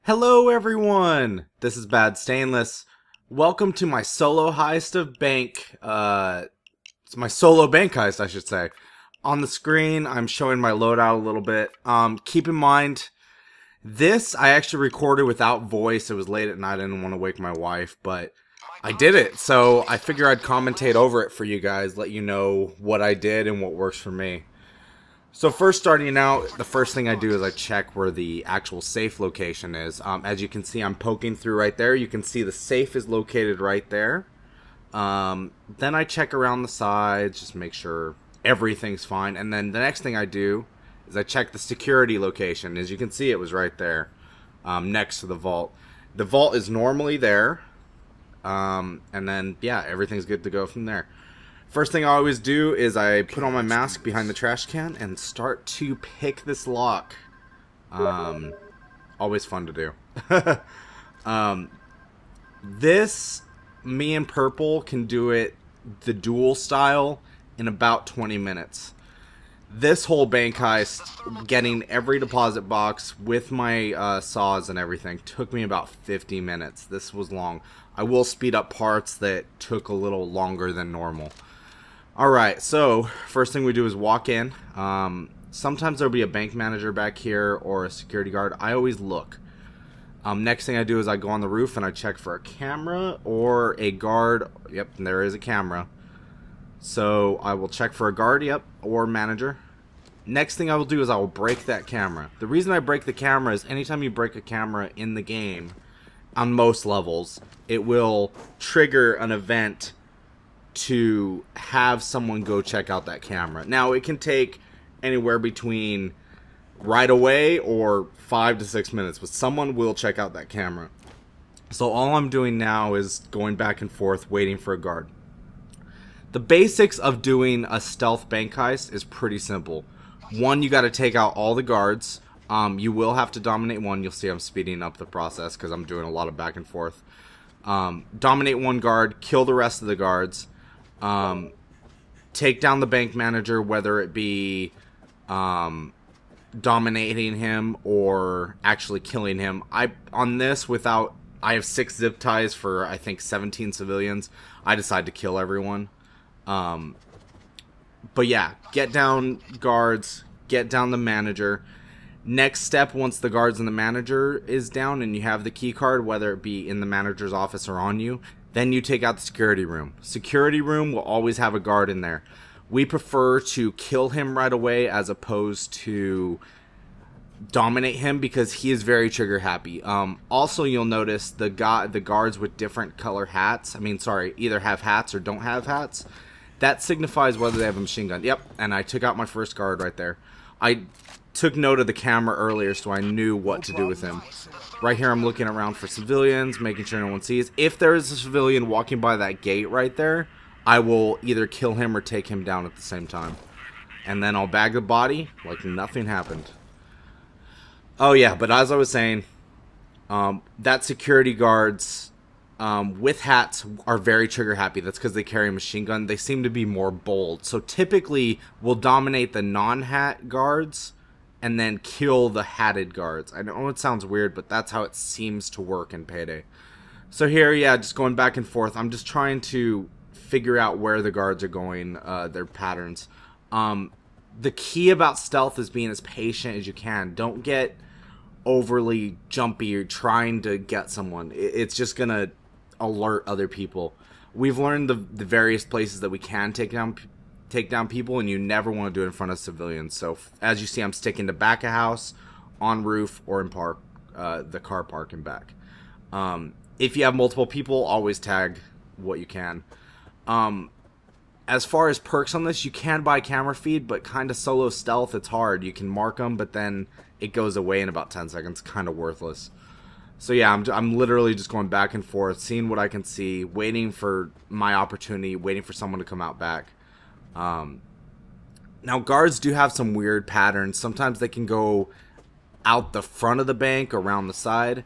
Hello everyone, this is Badstainless. Welcome to my solo heist of bank, it's my solo bank heist I should say. On the screen I'm showing my loadout a little bit. Keep in mind, this I actually recorded without voice. It was late at night, I didn't want to wake my wife, but I did it. So I figure I'd commentate over it for you guys, let you know what I did and what works for me. So first starting out, the first thing I do is I check where the actual safe location is. As you can see, I'm poking through right there. You can see the safe is located right there. Then I check around the sides, just make sure everything's fine. And then the next thing I do is I check the security location. As you can see, it was right there, next to the vault. The vault is normally there. And then, yeah, everything's good to go from there. First thing I always do is I put on my mask behind the trash can and start to pick this lock. Always fun to do. This, me and Purple can do it the dual style in about 20 minutes. This whole bank heist, getting every deposit box with my saws and everything, took me about 50 minutes. This was long. I will speed up parts that took a little longer than normal. Alright, so first thing we do is walk in. Sometimes there'll be a bank manager back here or a security guard. I always look. Next thing I do is I go on the roof and I check for a camera or a guard. Yep, there is a camera. So I will check for a guard, yep, or manager. Next thing I will do is I will break that camera. The reason I break the camera is anytime you break a camera in the game, on most levels, it will trigger an event to have someone go check out that camera. Now, it can take anywhere between right away or 5 to 6 minutes, but someone will check out that camera. So all I'm doing now is going back and forth, waiting for a guard. The basics of doing a stealth bank heist is pretty simple. One, you got to take out all the guards. You will have to dominate one. You'll see I'm speeding up the process because I'm doing a lot of back and forth. Dominate one guard, kill the rest of the guards. Take down the bank manager, whether it be dominating him or actually killing him. I have 6 zip ties for I think 17 civilians. I decide to kill everyone. But yeah, get down guards, get down the manager. Next step, once the guards and the manager is down and you have the key card, whether it be in the manager's office or on you, then you take out the security room. Security room will always have a guard in there. We prefer to kill him right away as opposed to dominate him because he is very trigger happy. Also, you'll notice the guards with different color hats. Either have hats or don't have hats. That signifies whether they have a machine gun. Yep, and I took out my first guard right there. I took note of the camera earlier so I knew what to do with him. Right here I'm looking around for civilians, making sure no one sees. If there is a civilian walking by that gate right there, I will either kill him or take him down at the same time. And then I'll bag the body like nothing happened. Oh yeah, but as I was saying, that security guards with hats are very trigger happy. That's because they carry a machine gun. They seem to be more bold. So typically we'll dominate the non-hat guards and then kill the hatted guards. I know it sounds weird, but that's how it seems to work in Payday. So here, yeah, just going back and forth. I'm just trying to figure out where the guards are going, their patterns. The key about stealth is being as patient as you can. Don't get overly jumpy or trying to get someone. It's just going to alert other people. We've learned the various places that we can take down people, and you never want to do it in front of civilians. So as you see, I'm sticking to back of house, on roof, or in the car park and back. If you have multiple people, always tag what you can. As far as perks on this, you can buy camera feed, but kind of solo stealth, it's hard. You can mark them, but then it goes away in about 10 seconds. Kind of worthless. So yeah, I'm literally just going back and forth, seeing what I can see, waiting for my opportunity, waiting for someone to come out back. Now guards do have some weird patterns. Sometimes they can go out the front of the bank, around the side.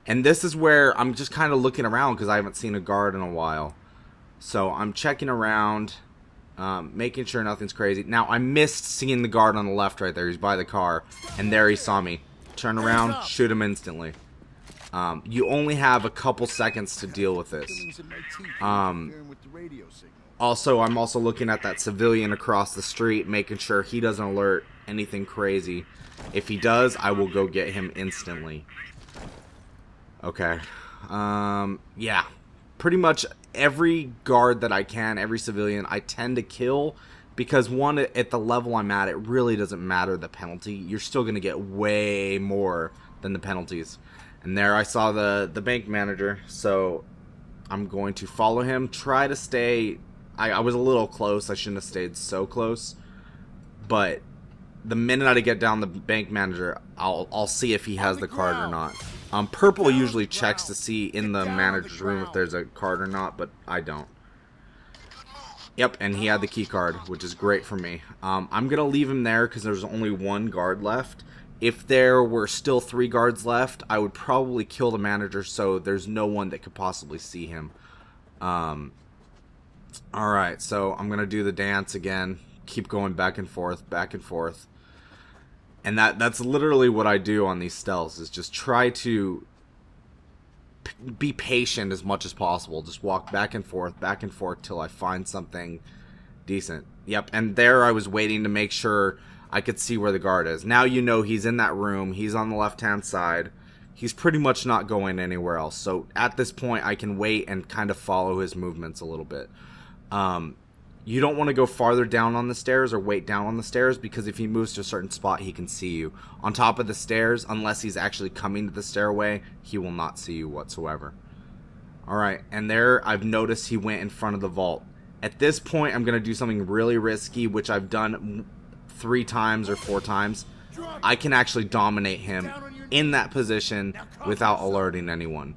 And this is where I'm just kind of looking around because I haven't seen a guard in a while. So I'm checking around, making sure nothing's crazy. Now I missed seeing the guard on the left right there. He's by the car. And there he saw me. Turn around, shoot him instantly. You only have a couple seconds to deal with this. Also, I'm also looking at that civilian across the street, making sure he doesn't alert anything crazy. If he does, I will go get him instantly. Okay. Yeah. Pretty much every guard that I can, every civilian, I tend to kill. Because one, at the level I'm at, it really doesn't matter the penalty. You're still going to get way more than the penalties. And there I saw the bank manager. So I'm going to follow him. Try to stay... I was a little close. I shouldn't have stayed so close. But the minute I get down the bank manager, I'll see if he has the card or not. Purple usually checks to see in the manager's room if there's a card or not, but I don't. Yep, and he had the key card, which is great for me. I'm going to leave him there because there's only one guard left. If there were still 3 guards left, I would probably kill the manager so there's no one that could possibly see him. Alright, so I'm going to do the dance again. Keep going back and forth, back and forth. And that's literally what I do on these stealths, is just try to be patient as much as possible. Just walk back and forth till I find something decent. Yep, and there I was waiting to make sure I could see where the guard is. Now you know he's in that room. He's on the left-hand side. He's pretty much not going anywhere else. So at this point, I can wait and kind of follow his movements a little bit. You don't want to go farther down on the stairs or wait down on the stairs, because if he moves to a certain spot, he can see you. On top of the stairs, unless he's actually coming to the stairway, he will not see you whatsoever. Alright, and there I've noticed he went in front of the vault. At this point, I'm going to do something really risky, which I've done 3 times or 4 times. I can actually dominate him in that position without alerting anyone.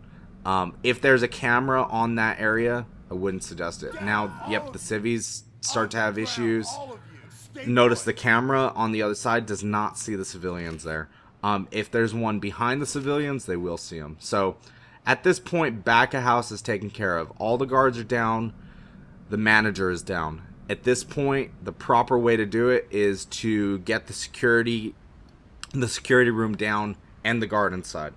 If there's a camera on that area, I wouldn't suggest it. Now, yep, the civvies start to have issues. Notice the camera on the other side does not see the civilians there. If there's one behind the civilians, they will see them. So, at this point, back of house is taken care of. All the guards are down. The manager is down. At this point, the proper way to do it is to get the security room down and the guard inside.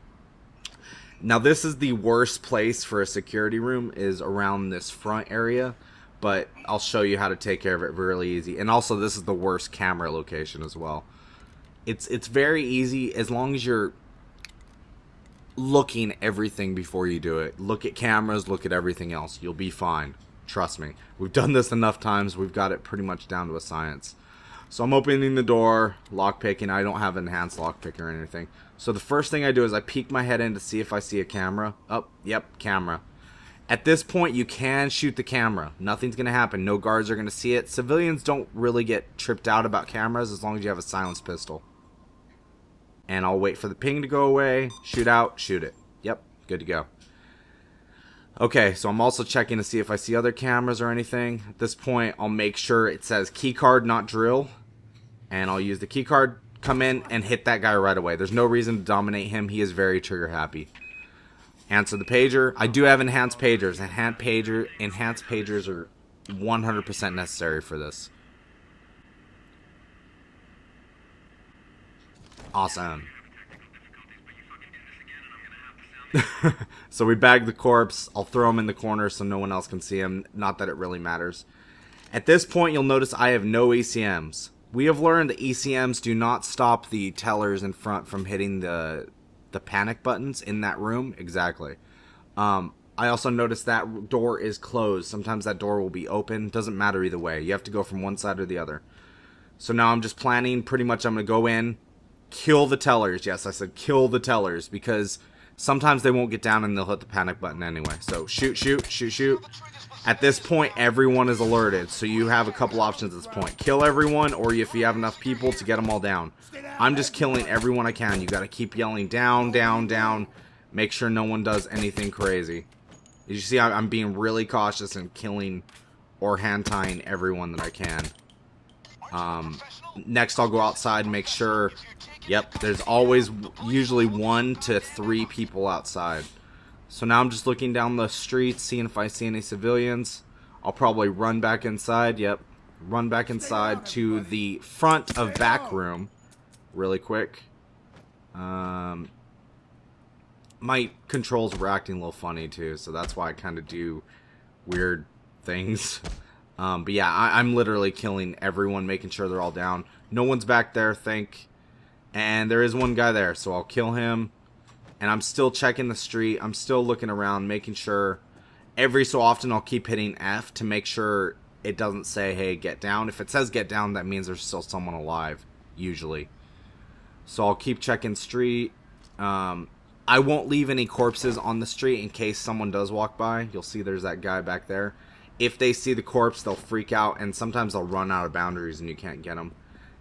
Now, this is the worst place for a security room, is around this front area, but I'll show you how to take care of it really easy. And also, this is the worst camera location as well. It's very easy as long as you're looking everything before you do it. Look at cameras, look at everything else. You'll be fine. Trust me. We've done this enough times. We've got it pretty much down to a science. So I'm opening the door, lockpicking. I don't have enhanced lockpick or anything. So the first thing I do is I peek my head in to see if I see a camera. Oh, yep, camera. At this point, you can shoot the camera. Nothing's going to happen. No guards are going to see it. Civilians don't really get tripped out about cameras as long as you have a silenced pistol. And I'll wait for the ping to go away. Shoot out, shoot it. Yep, good to go. Okay, so I'm also checking to see if I see other cameras or anything. At this point, I'll make sure it says keycard, not drill. And I'll use the keycard, come in, and hit that guy right away. There's no reason to dominate him. He is very trigger happy. Answer the pager. I do have enhanced pagers. Enhanced pagers are 100% necessary for this. Awesome. So we bag the corpse. I'll throw him in the corner so no one else can see him. Not that it really matters. At this point, you'll notice I have no ECMs. We have learned that ECMs do not stop the tellers in front from hitting the panic buttons in that room. Exactly. I also noticed that door is closed. Sometimes that door will be open. Doesn't matter either way. You have to go from one side or the other. So now I'm just planning. Pretty much I'm going to go in, kill the tellers. Yes, I said kill the tellers, because sometimes they won't get down and they'll hit the panic button anyway. So shoot, shoot, shoot, shoot. At this point, everyone is alerted, so you have a couple options at this point. Kill everyone, or if you have enough people, to get them all down. I'm just killing everyone I can. You got to keep yelling down, down, down. Make sure no one does anything crazy. As you see, I'm being really cautious and killing or hand-tying everyone that I can. Next, I'll go outside and make sure... Yep, there's always usually 1 to 3 people outside. So now I'm just looking down the street, seeing if I see any civilians. I'll probably run back inside. Yep, run back inside to the front of back room really quick. my controls were acting a little funny too, so that's why I kind of do weird things. But yeah, I'm literally killing everyone, making sure they're all down. No one's back there, and there is one guy there, so I'll kill him. And I'm still checking the street. I'm still looking around, making sure. Every so often, I'll keep hitting F to make sure it doesn't say, hey, get down. If it says get down, that means there's still someone alive, usually. So I'll keep checking street. I won't leave any corpses on the street in case someone does walk by. You'll see there's that guy back there. If they see the corpse, they'll freak out, and sometimes they'll run out of boundaries and you can't get them.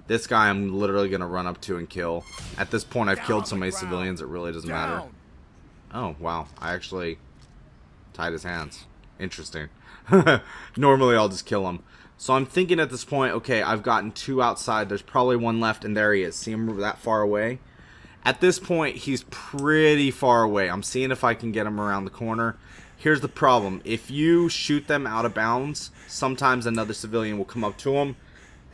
This guy I'm literally going to run up to and kill. At this point, I've killed so many civilians, it really doesn't matter. Oh, wow. I actually tied his hands. Interesting. Normally, I'll just kill him. So I'm thinking at this point, okay, I've gotten 2 outside. There's probably one left, and there he is. See him that far away? At this point, he's pretty far away. I'm seeing if I can get him around the corner. Here's the problem. If you shoot them out of bounds, sometimes another civilian will come up to them,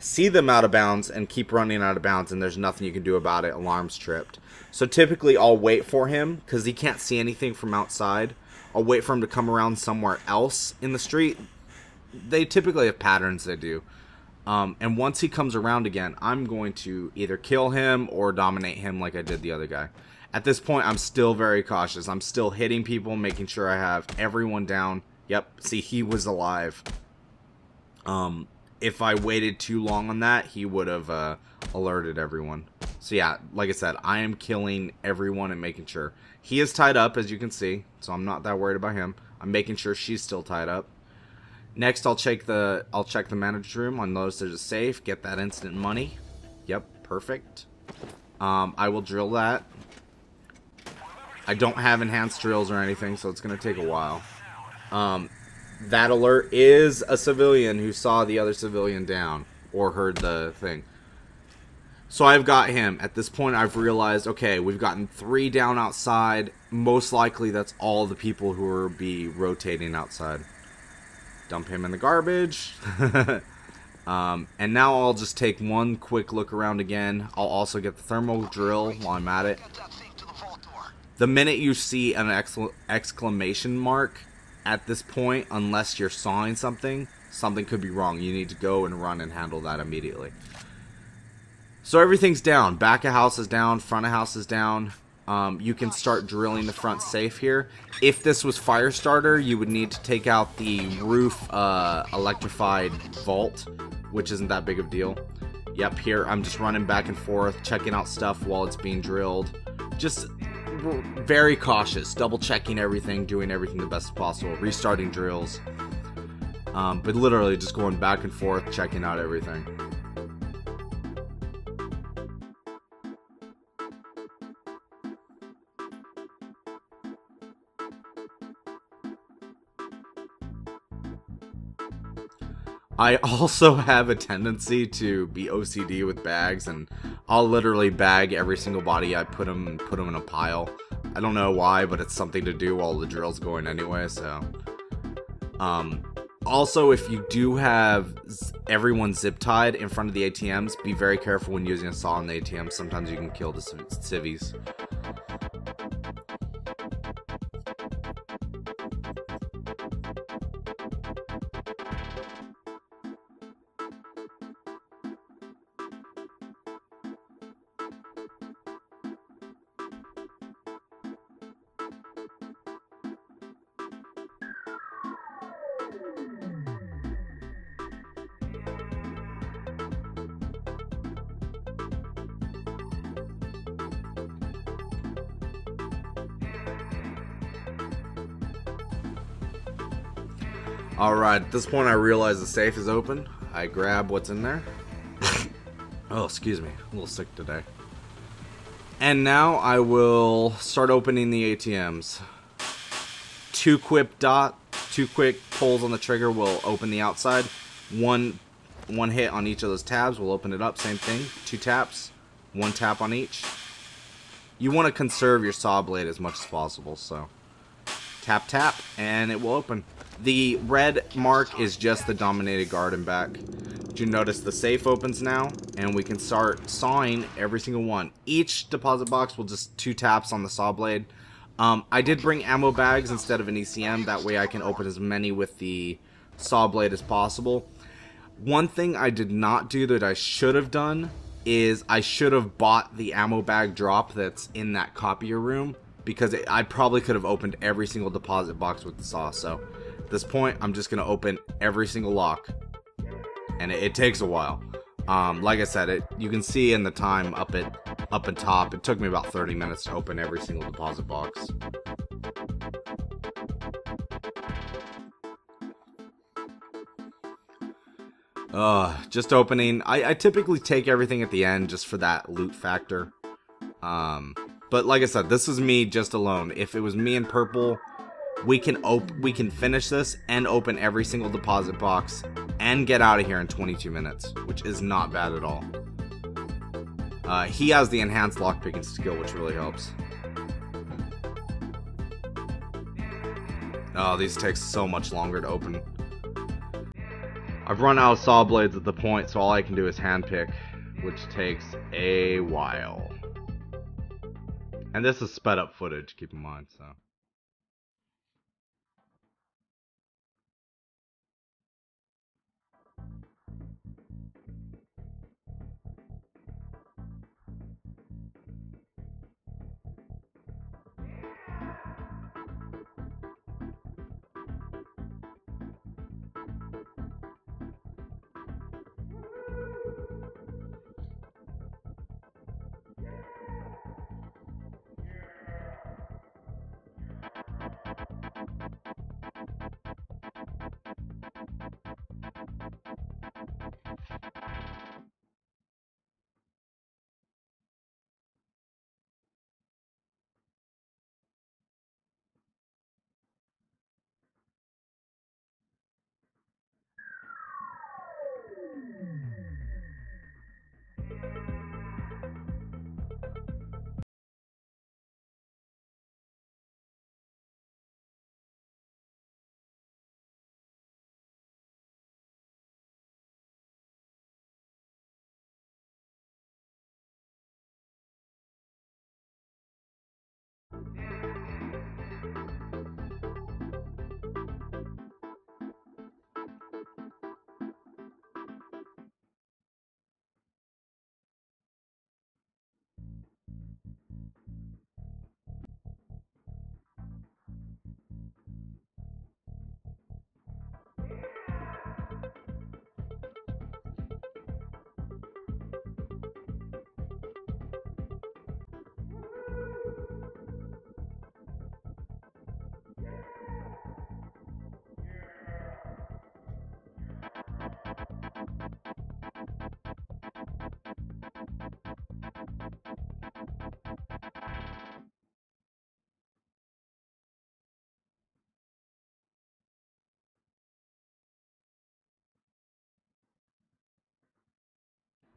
see them out of bounds, and keep running out of bounds, and there's nothing you can do about it. Alarm's tripped. So typically, I'll wait for him, because he can't see anything from outside. I'll wait for him to come around somewhere else in the street. They typically have patterns they do. And once he comes around again, I'm going to either kill him or dominate him like I did the other guy. At this point, I'm still very cautious. I'm still hitting people, making sure I have everyone down. Yep, see, he was alive. If I waited too long on that, he would have alerted everyone. So yeah, like I said, I am killing everyone and making sure. He is tied up, as you can see, so I'm not that worried about him. I'm making sure she's still tied up. Next, I'll check the manager's room. I'll notice there's a safe. Get that instant money. Yep, perfect. I will drill that. I don't have enhanced drills or anything, so it's going to take a while. That alert is a civilian who saw the other civilian down or heard the thing. So I've got him. At this point, I've realized, okay, we've gotten 3 down outside. Most likely, that's all the people who will be rotating outside. Dump him in the garbage. And now I'll just take one quick look around again. I'll also get the thermal drill while I'm at it. The minute you see an exclamation mark at this point, unless you're sawing something, something could be wrong. You need to go and run and handle that immediately. So everything's down. Back of house is down. Front of house is down. You can start drilling the front safe here. If this was Firestarter, you would need to take out the roof electrified vault, which isn't that big of a deal. Yep, here I'm just running back and forth, checking out stuff while it's being drilled. Just very cautious, double checking everything, doing everything the best possible, restarting drills. But literally just going back and forth, checking out everything. I also have a tendency to be OCD with bags, and I'll literally bag every single body. I put them in a pile. I don't know why, but it's something to do while the drill's going anyway, so. Also, if you do have everyone zip-tied in front of the ATMs, be very careful when using a saw on the ATM. Sometimes you can kill the civvies. Alright, at this point I realize the safe is open. I grab what's in there. Oh, excuse me. A little sick today. And now I will start opening the ATMs. Two quick pulls on the trigger will open the outside. One hit on each of those tabs will open it up. Same thing. 2 taps. 1 tap on each. You want to conserve your saw blade as much as possible, so tap tap and it will open. The red mark is just the dominated guard and back. Did you notice the safe opens now? And we can start sawing every single one. Each deposit box will just 2 taps on the saw blade. I did bring ammo bags instead of an ECM. That way I can open as many with the saw blade as possible. One thing I did not do that I should have done is I should have bought the ammo bag drop that's in that copier room, because I probably could have opened every single deposit box with the saw. So at this point, I'm just going to open every single lock, and it takes a while. Like I said, you can see in the time up at top, it took me about 30 minutes to open every single deposit box. Just opening. I typically take everything at the end just for that loot factor. But like I said, this is me just alone. If it was me and Purple, we can finish this and open every single deposit box and get out of here in 22 minutes, which is not bad at all. He has the enhanced lockpicking skill, which really helps. Oh, these take so much longer to open. I've run out of saw blades at the point, so all I can do is handpick, which takes a while. And this is sped up footage, keep in mind, so.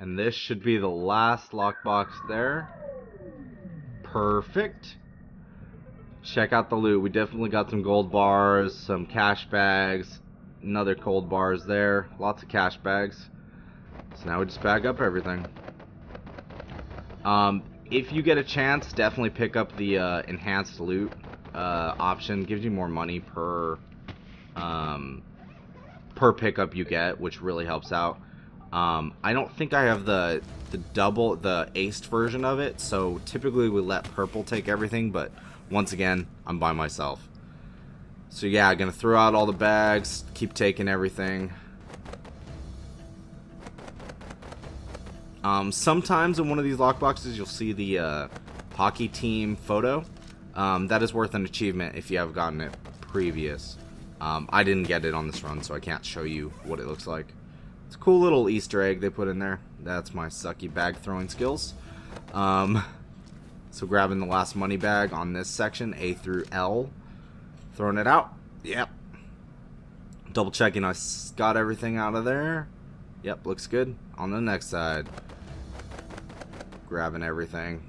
And this should be the last lockbox there. Perfect. Check out the loot. We definitely got some gold bars, some cash bags, another gold bars there. Lots of cash bags. So now we just bag up everything. If you get a chance, definitely pick up the enhanced loot option. Gives you more money per pickup you get, which really helps out. I don't think I have the aced version of it, so typically we let Purple take everything, but once again, I'm by myself. So yeah, gonna throw out all the bags, keep taking everything. Sometimes in one of these lockboxes you'll see the hockey team photo. That is worth an achievement if you have gotten it previous. I didn't get it on this run, so I can't show you what it looks like. It's a cool little Easter egg they put in there. That's my sucky bag throwing skills. So grabbing the last money bag on this section, A through L. Throwing it out. Yep. Double checking I got everything out of there. Yep, looks good. On the next side. Grabbing everything.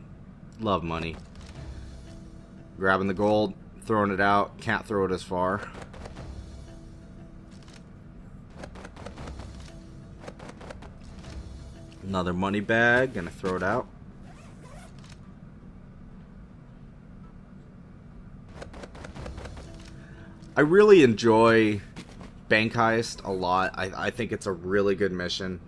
Love money. Grabbing the gold. Throwing it out. Can't throw it as far. Another money bag, gonna throw it out. I really enjoy Bank Heist a lot. I think it's a really good mission.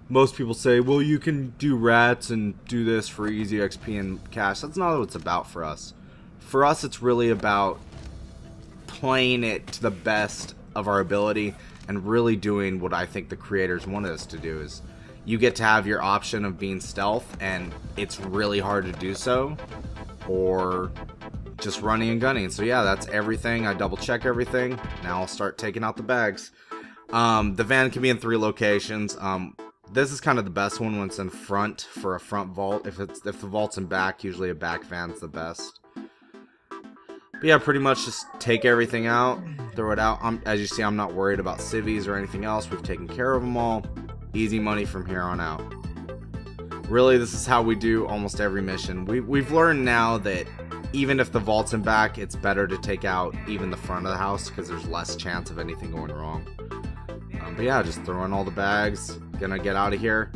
Most people say, well, you can do rats and do this for easy XP and cash. That's not what it's about for us. For us, it's really about playing it to the best of our ability and really doing what I think the creators wanted us to do. Is you get to have your option of being stealth, and it's really hard to do so, or just running and gunning. So yeah, that's everything. I double check everything. Now I'll start taking out the bags. The van can be in 3 locations. This is kind of the best one when it's in front for a front vault. If the vault's in back, usually a back van's the best. But yeah, pretty much just take everything out, throw it out. As you see, I'm not worried about civvies or anything else. We've taken care of them all. Easy money from here on out. Really, this is how we do almost every mission. We've learned now that even if the vault's in back, it's better to take out even the front of the house because there's less chance of anything going wrong. But yeah, just throw in all the bags. Gonna get out of here.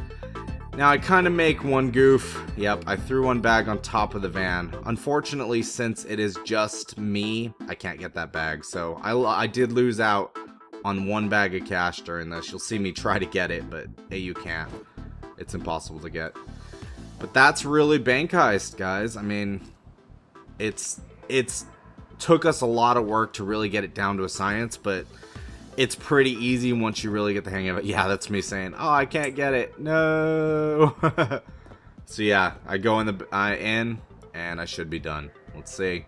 Now I kind of make one goof. Yep, I threw one bag on top of the van. Unfortunately, since it is just me, I can't get that bag. So I did lose out on 1 bag of cash during this. You'll see me try to get it, but hey, you can't. It's impossible to get. But that's really Bank Heist, guys. I mean, it's took us a lot of work to really get it down to a science, but it's pretty easy once you really get the hang of it. Yeah, that's me saying, oh, I can't get it. No. So yeah, I go in and I should be done. Let's see.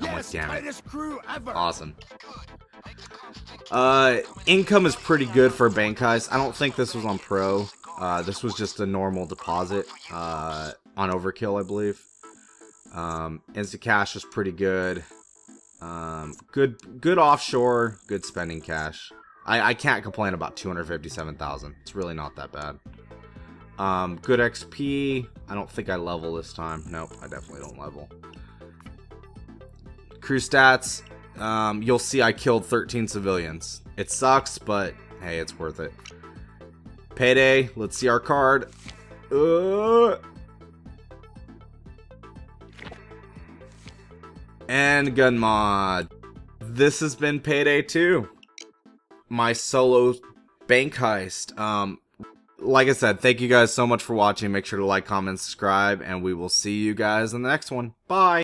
Yes, damn it. tightest crew ever. Awesome. Income is pretty good for Bank Heist. I don't think this was on Pro. This was just a normal deposit on Overkill, I believe. Instant cash was pretty good. Good offshore, good spending cash. I can't complain about 257,000. It's really not that bad. Good XP. I don't think I level this time. Nope, I definitely don't level. Crew stats. You'll see I killed 13 civilians. It sucks, but hey, it's worth it. Payday. Let's see our card. And gun mod. This has been Payday 2. My solo bank heist. Like I said, thank you guys so much for watching. Make sure to like, comment, subscribe, and we will see you guys in the next one. Bye!